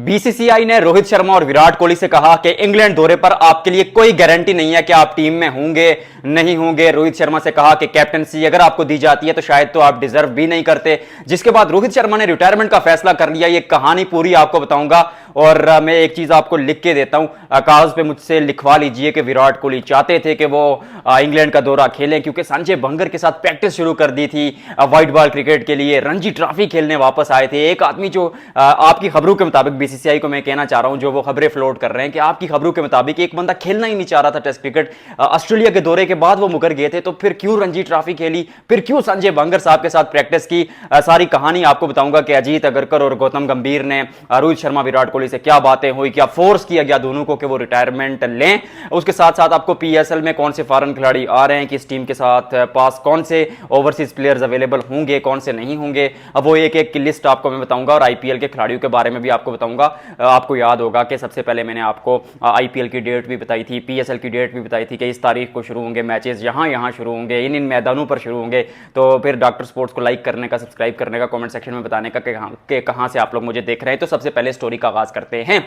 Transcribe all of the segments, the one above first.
BCCI ने रोहित शर्मा और विराट कोहली से कहा कि इंग्लैंड दौरे पर आपके लिए कोई गारंटी नहीं है कि आप टीम में होंगे नहीं होंगे। रोहित शर्मा से कहा कि कैप्टनसी अगर आपको दी जाती है तो शायद तो आप डिजर्व भी नहीं करते। जिसके बाद रोहित शर्मा ने रिटायरमेंट का फैसला कर लिया। ये कहानी पूरी आपको बताऊंगा और मैं एक चीज आपको लिख के देता हूं, कागज पे मुझसे लिखवा लीजिए कि विराट कोहली चाहते थे कि वो इंग्लैंड का दौरा खेलें क्योंकि संजय बंगर के साथ प्रैक्टिस शुरू कर दी थी व्हाइट बॉल क्रिकेट के लिए। रणजी ट्रॉफी खेलने वापस आए थे। एक आदमी जो आपकी खबरों के मुताबिक बीसीसीआई को मैं कहना चाह रहा हूं, जो वो खबरें फ्लोट कर रहे हैं कि आपकी खबरों के मुताबिक एक बंदा खेलना ही नहीं चाह रहा था टेस्ट क्रिकेट। ऑस्ट्रेलिया के दौरे के बाद वो मुकर गए थे, तो फिर क्यों रणजी ट्रॉफी खेली, फिर क्यों संजय बंगर साहब के साथ प्रैक्टिस की। सारी कहानी आपको बताऊंगा कि अजीत अगरकर और गौतम गंभीर ने रोहित शर्मा विराट कोहली से क्या बातें हुई, क्या फोर्स किया गया दोनों को कि वो रिटायरमेंट लें। उसके साथ साथ आपको पीएसएल में कौन से फॉरेन खिलाड़ी आ रहे हैं, किस टीम के साथ पास कौन से ओवरसीज प्लेयर्स अवेलेबल होंगे, कौन से नहीं होंगे, अब वो एक एक की लिस्ट आपको मैं बताऊंगा। और आईपीएल के खिलाड़ियों के बारे में भी आपको बताऊंगा। आपको याद होगा कि सबसे पहले मैंने आपको आईपीएल की डेट भी बताई थी, पीएसएल की डेट भी बताई थी कि इस तारीख को शुरू होंगे मैचेस, यहां शुरू होंगे, इन मैदानों पर शुरू होंगे। तो फिर डॉक्टर स्पोर्ट्स को लाइक करने का, सब्सक्राइब करने का, कमेंट सेक्शन में बताने का कि कहां से आप लोग मुझे देख रहे हैं। तो सबसे पहले स्टोरी का आगाज करते हैं।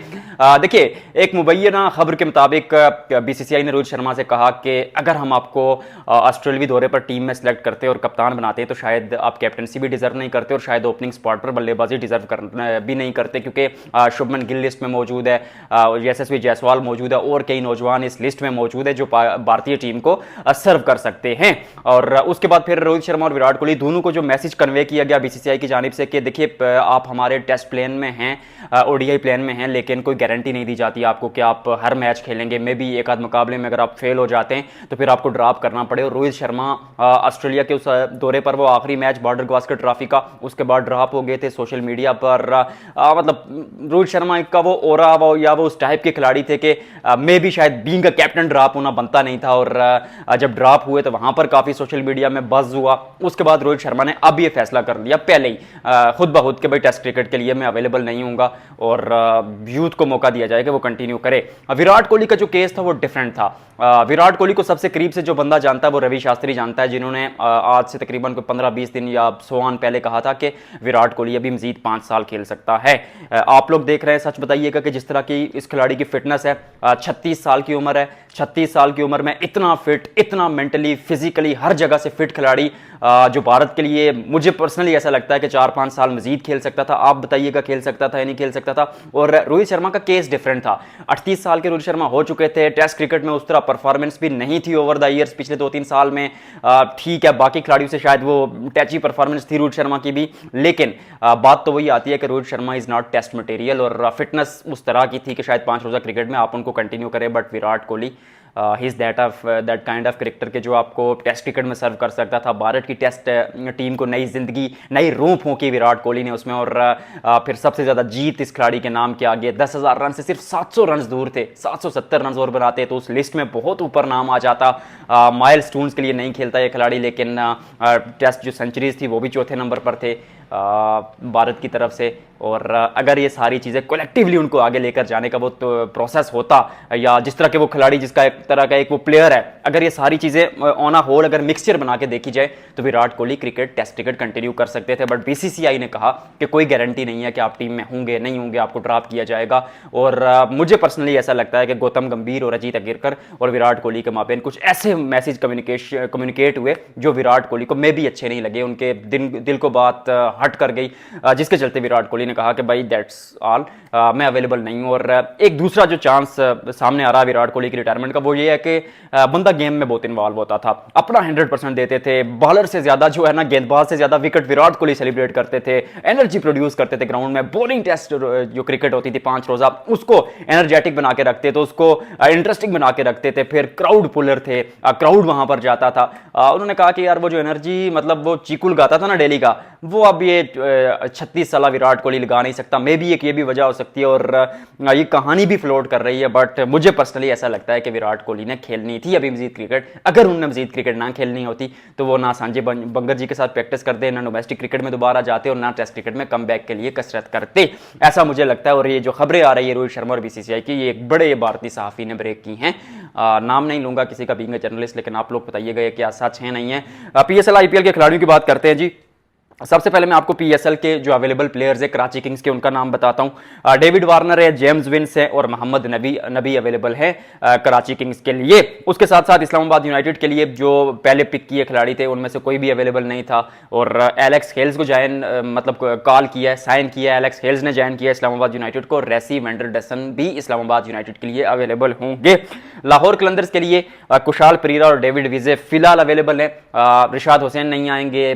देखिए, एक मुबैना खबर के मुताबिक बीसीसीआई ने रोहित शर्मा से कहा कि अगर हम आपको ऑस्ट्रेलियावी दौरे पर टीम में सेलेक्ट करते और कप्तान बनाते तो शायद आप कैप्टनसी भी डिजर्व नहीं करते और शायद ओपनिंग स्पॉट पर बल्लेबाजी डिजर्व भी नहीं करते, क्योंकि शुभमन गिल लिस्ट में मौजूद है, यशस्वी जायसवाल मौजूद है और कई नौजवान इस लिस्ट में मौजूद है जो भारतीय टीम को सर्व कर सकते हैं। और उसके बाद फिर रोहित शर्मा और विराट कोहली दोनों को जो मैसेज कन्वे किया गया बीसीसीआई की जानिब से कि देखिए आप हमारे टेस्ट प्लान में हैं, ओडीआई प्लान में हैं, लेकिन कोई गारंटी नहीं दी जाती आपको कि आप हर मैच खेलेंगे। मे भी एक आध मुकाबले में अगर आप फेल हो जाते हैं तो फिर आपको ड्रॉप करना पड़े। और रोहित शर्मा ऑस्ट्रेलिया के उस दौरे पर वो आखिरी मैच बॉर्डर गावस्कर ट्रॉफी का, उसके बाद ड्रॉप हो गए थे। सोशल मीडिया पर मतलब रोहित शर्मा का वो ओरा या वो उस टाइप के खिलाड़ी थे कि मे भी शायद बीइंग अ कैप्टन ड्रॉप होना बनता नहीं था। और जब ड्रॉप हुए तो वहां पर काफी सोशल मीडिया में बज़ हुआ। उसके बाद रोहित शर्मा ने अब ये फैसला कर लिया पहले ही खुद ब खुद के भाई टेस्ट क्रिकेट के लिए मैं अवेलेबल नहीं हूंगा और यूथ को मौका दिया जाए कि वो कंटिन्यू करे। विराट कोहली का जो केस था वो डिफरेंट था। विराट कोहली को सबसे करीब से जो बंदा जानता है वो रवि शास्त्री जानता है, जिन्होंने आज से तकरीबन 15-20 दिन या सोहान पहले कहा था कि विराट कोहली अभी मजीद 5 साल खेल सकता है। आप लोग देख रहे हैं, सच बताइएगा कि जिस तरह की इस खिलाड़ी की फिटनेस है, 36 साल की उम्र है, 36 साल की उम्र में इतना फिट, इतना मेंटली फिजिकली हर जगह से फिट खिलाड़ी जो भारत के लिए मुझे पर्सनली ऐसा लगता है कि 4-5 साल मजीद खेल सकता था। आप बताइएगा खेल सकता था या नहीं खेल सकता था। और रोहित शर्मा का केस डिफरेंट था। 38 साल के रोहित शर्मा हो चुके थे। टेस्ट क्रिकेट में उस तरह परफॉर्मेंस भी नहीं थी ओवर द ईयर्स पिछले 2-3 साल में। ठीक है, बाकी खिलाड़ियों से शायद वो टैची परफॉर्मेंस थी रोहित शर्मा की भी, लेकिन बात तो वही आती है कि Rohit Sharma is not test material. और फिटनेस उस तरह की थी कि शायद 5 रोजा क्रिकेट में आप उनको कंटिन्यू करें। But Virat Kohli he is that kind of cricketer के जो आपको टेस्ट क्रिकेट में सर्व कर सकता था। भारत की टेस्ट टीम को नई जिंदगी, नई रूह फूंकी विराट कोहली ने उसमें। और फिर सबसे ज्यादा जीत इस खिलाड़ी के नाम के आगे 10,000 रन से सिर्फ 700 रन दूर थे। 770 रन और बनाते तो उस लिस्ट में बहुत ऊपर नाम आ जाता। माइलस्टोन्स के लिए नहीं खेलता ये खिलाड़ी, लेकिन टेस्ट जो सेंचुरीज थी वो भी चौथे नंबर पर थे भारत की तरफ से। और अगर ये सारी चीज़ें कलेक्टिवली उनको आगे लेकर जाने का वो तो प्रोसेस होता, या जिस तरह के वो खिलाड़ी जिसका एक तरह का एक वो प्लेयर है, अगर ये सारी चीज़ें ऑन अ होल अगर मिक्सचर बना के देखी जाए तो Virat Kohli cricket test cricket continue कर सकते थे। बट बीसीसीआई ने कहा कि कोई गारंटी नहीं है कि आप टीम में होंगे नहीं होंगे, आपको ड्रॉप किया जाएगा। और मुझे पर्सनली ऐसा लगता है कि गौतम गंभीर और अजीत अगरकर और विराट कोहली के माबेन कुछ ऐसे मैसेज कम्युनिकेट हुए जो विराट कोहली को मे भी अच्छे नहीं लगे। उनके दिल को बात हट कर गई, जिसके चलते विराट कोहली ने कहा कि भाई दैट्स ऑल, मैं अवेलेबल नहीं हूं। और एक दूसरा जो चांस सामने आ रहा है विराट कोहली की रिटायरमेंट का वो ये है कि बंदा गेम में बहुत इन्वॉल्व होता था, अपना 100% देते थे। बॉलर से ज्यादा जो है ना, गेंदबाज से ज्यादा विकेट विराट कोहली सेलिब्रेट करते थे, एनर्जी प्रोड्यूस करते थे ग्राउंड में। बॉलिंग टेस्ट जो क्रिकेट होती थी 5 रोजा, उसको एनर्जेटिक बना के रखते थे, उसको इंटरेस्टिंग बना के रखते थे। फिर क्राउड पुलर थे, क्राउड वहां पर जाता था। उन्होंने कहा कि यार वो जो एनर्जी मतलब वो चीकू लगाता था ना डेली का, वो अब ये 36 साल विराट कोहली लगा नहीं सकता। मे भी एक ये भी वजह हो सकती है और ये कहानी भी फ्लोट कर रही है। बट मुझे पर्सनली ऐसा लगता है कि विराट कोहली ने खेलनी थी अभी मजीद क्रिकेट। अगर उन्होंने मजीद क्रिकेट ना खेलनी होती तो वो ना संजय बंगर जी के साथ प्रैक्टिस करते, ना डोमेस्टिक क्रिकेट में दोबारा जाते और ना टेस्ट क्रिकेट में कमबैक के लिए कसरत करते, ऐसा मुझे लगता है। और ये जो खबरें आ रही है रोहित शर्मा और बीसीसीआई की, ये एक बड़े भारतीय सहाफी ने ब्रेक की हैं। नाम नहीं लूंगा किसी का बीइंग अ जर्नलिस्ट, लेकिन आप लोग बताइएगा क्या सच है नहीं है। पीएसएल आईपीएल के खिलाड़ियों की बात करते हैं जी। सबसे पहले मैं आपको पीएसएल के जो अवेलेबल प्लेयर्स है कराची किंग्स के, उनका नाम बताता हूं। डेविड वार्नर है, जेम्स विंस है और मोहम्मद नबी अवेलेबल है कराची किंग्स के लिए। उसके साथ साथ इस्लामाबाद यूनाइटेड के लिए जो पहले पिक किए खिलाड़ी थे उनमें से कोई भी अवेलेबल नहीं था और एलेक्स हेल्स को मतलब कॉल किया है, साइन किया है, एलेक्स हेल्स ने ज्वाइन किया इस्लामाबाद यूनाइटेड को। रेसी वेंडरडसन भी इस्लामाबाद यूनाइटेड के लिए अवेलेबल होंगे। लाहौर कलंदर्स के लिए कुशाल परीरा और डेविड विजे फिलहाल अवेलेबल है। रिशाद हुसैन नहीं आएंगे,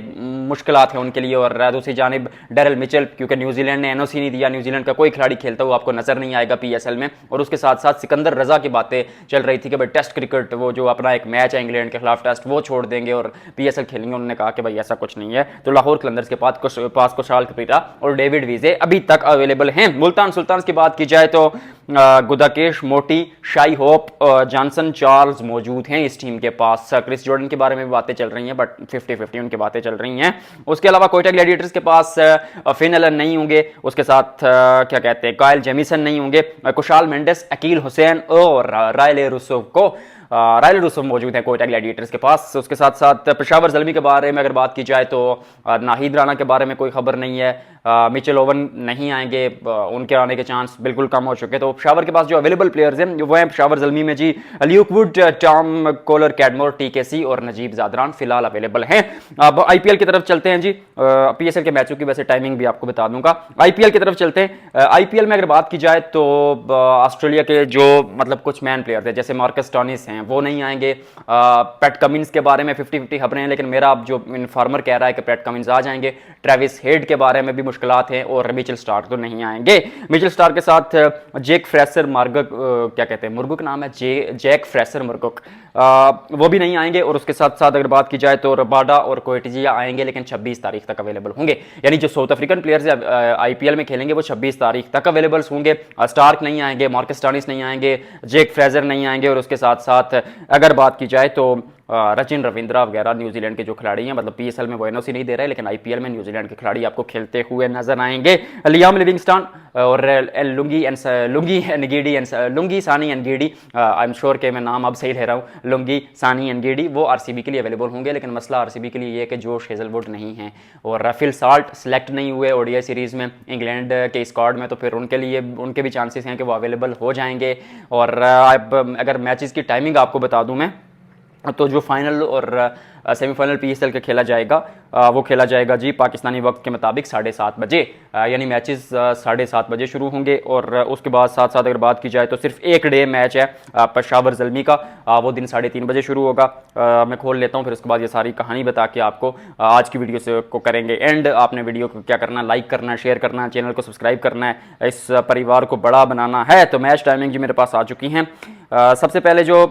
मुश्किलात है उनके लिए। और दूसरी जानिब डेरिल मिचेल, क्योंकि न्यूजीलैंड ने एनओसी नहीं दिया, न्यूजीलैंड का कोई खिलाड़ी खेलता हुआ आपको नजर नहीं आएगा पीएसएल में। और उसके साथ साथ सिकंदर रजा की बातें चल रही थी कि भाई टेस्ट क्रिकेट, वो जो अपना एक मैच है इंग्लैंड के खिलाफ टेस्ट, वो छोड़ देंगे और पीएसएल खेलेंगे। उन्होंने कहा कि भाई ऐसा कुछ नहीं है। तो लाहौर कलंदर्स के पास कुशाल कपीरा और डेविड विजे अभी तक अवेलेबल हैं। मुल्तान सुल्तान की बात की जाए तो गुदाकेश मोटी, शाई होप, जॉनसन चार्ल्स मौजूद हैं इस टीम के पास। क्रिस जॉर्डन के बारे में भी बातें चल रही हैं, बट 50-50 उनकी बातें चल रही हैं। उसके अलावा कोयटा ग्लैडिएटर्स के पास फिन एलन नहीं होंगे, उसके साथ क्या कहते हैं कायल जेमिसन नहीं होंगे, कुशाल मेंडेस, अकील हुसैन और रायले रूसोव मौजूद है कोयटा ग्लैडिएटर्स के पास। उसके साथ साथ पेशावर ज़ल्मी के बारे में अगर बात की जाए तो नाहिद राना के बारे में कोई खबर नहीं है। मिचेल ओवन नहीं आएंगे, उनके आने के चांस बिल्कुल कम हो चुके। तो पेशावर के पास जो अवेलेबल प्लेयर्स हैं वो हैं पेशावर ज़ल्मी में जी Luke Wood, Tom Kohler Cadmore, TKC और नजीब जादरान फिलहाल अवेलेबल हैं। अब आईपीएल की तरफ चलते हैं जी। पीएसएल के मैचों की वैसे टाइमिंग भी आपको बता दूंगा। आईपीएल की तरफ चलते हैं। आईपीएल में अगर बात की जाए तो ऑस्ट्रेलिया के जो मतलब कुछ मैन प्लेयर थे जैसे मार्कस टॉनिस हैं वो नहीं आएंगे। पैट कमिंस के बारे में 50-50 खबरें हैं, लेकिन मेरा जो इन्फॉर्मर कह रहा है कि पैट कमिंस आ जाएंगे। ट्रेविस हेड के बारे में भी मुश्किलात हैं और मिचेल स्टार्क तो नहीं आएंगे। मिचेल स्टार्क के साथ जैक फ्रेसर मार्गक, क्या कहते हैं, मुर्गुक नाम है, जैक फ्रेसर मुर्गुक, वो भी नहीं आएंगे। और उसके साथ साथ अगर बात की जाए तो रबाडा और कोएटिजिया आएंगे, लेकिन 26 तारीख तक अवेलेबल होंगे। यानी जो साउथ अफ्रीकन प्लेयर्स आईपीएल में खेलेंगे वो 26 तारीख तक अवेलेबल होंगे। स्टार्क नहीं आएंगे, मार्कस टॉनिस नहीं आएंगे, जैक फ्रेजर नहीं आएंगे। और उसके साथ साथ अगर बात की जाए तो रचिन रविंद्रा वगैरह न्यूजीलैंड के जो खिलाड़ी हैं, मतलब पीएसएल में वो एनओसी नहीं दे रहे, लेकिन आईपीएल में न्यूजीलैंड के खिलाड़ी आपको खेलते हुए नजर आएंगे। लियाम लिविंगस्टन और लुंगी सानी एनगीडी, आई एम श्योर कि मैं नाम अब सही ले रहा हूँ, लुंगी सानी एनगीडी, वो आरसीबी के लिए अवेलेबल होंगे। लेकिन मसला आरसीबी के लिए ये है कि जोश हेजलवुड नहीं है और रफिल साल्ट सेलेक्ट नहीं हुए ओडीआई सीरीज में इंग्लैंड के स्क्वाड में, तो फिर उनके लिए उनके भी चांसेस हैं कि वो अवेलेबल हो जाएंगे। और अब अगर मैचेस की टाइमिंग आपको बता दूं मैं, तो जो फाइनल और सेमीफाइनल पीएसएल का खेला जाएगा वो खेला जाएगा जी पाकिस्तानी वक्त के मुताबिक 7:30 बजे। यानी मैचेस 7:30 बजे शुरू होंगे। और उसके बाद साथ साथ अगर बात की जाए तो सिर्फ एक डे मैच है पेशावर ज़ल्मी का, वो दिन 3:30 बजे शुरू होगा। मैं खोल लेता हूँ, फिर उसके बाद ये सारी कहानी बता के आपको आज की वीडियो से को करेंगे एंड। आपने वीडियो को क्या करना, लाइक करना है, शेयर करना है, चैनल को सब्सक्राइब करना है, इस परिवार को बड़ा बनाना है। तो मैच टाइमिंग जी मेरे पास आ चुकी हैं। सबसे पहले जो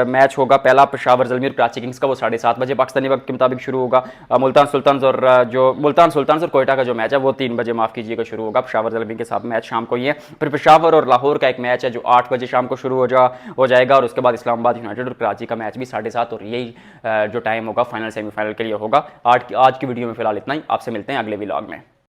मैच होगा पहला पेशावर ज़ल्मी और कराची किंग्स का, वो 7:30 बजे पाकिस्तानी वक्त के मुताबिक शुरू होगा। मुल्तान सुल्तान और कोयटा का जो मैच है वो 3 बजे माफ कीजिएगा शुरू होगा। पेशावर ज़ल्मी के साथ मैच शाम को ही है। फिर पेशावर और लाहौर का एक मैच है जो 8 बजे शाम को शुरू हो जाएगा। और उसके बाद इस्लामाबाद यूनाइटेड और कराची का मैच भी 7:30, और यही जो टाइम होगा फाइनल सेमीफाइनल के लिए होगा। आज की वीडियो में फिलहाल इतना ही। आपसे मिलते हैं अगले व्लॉग में।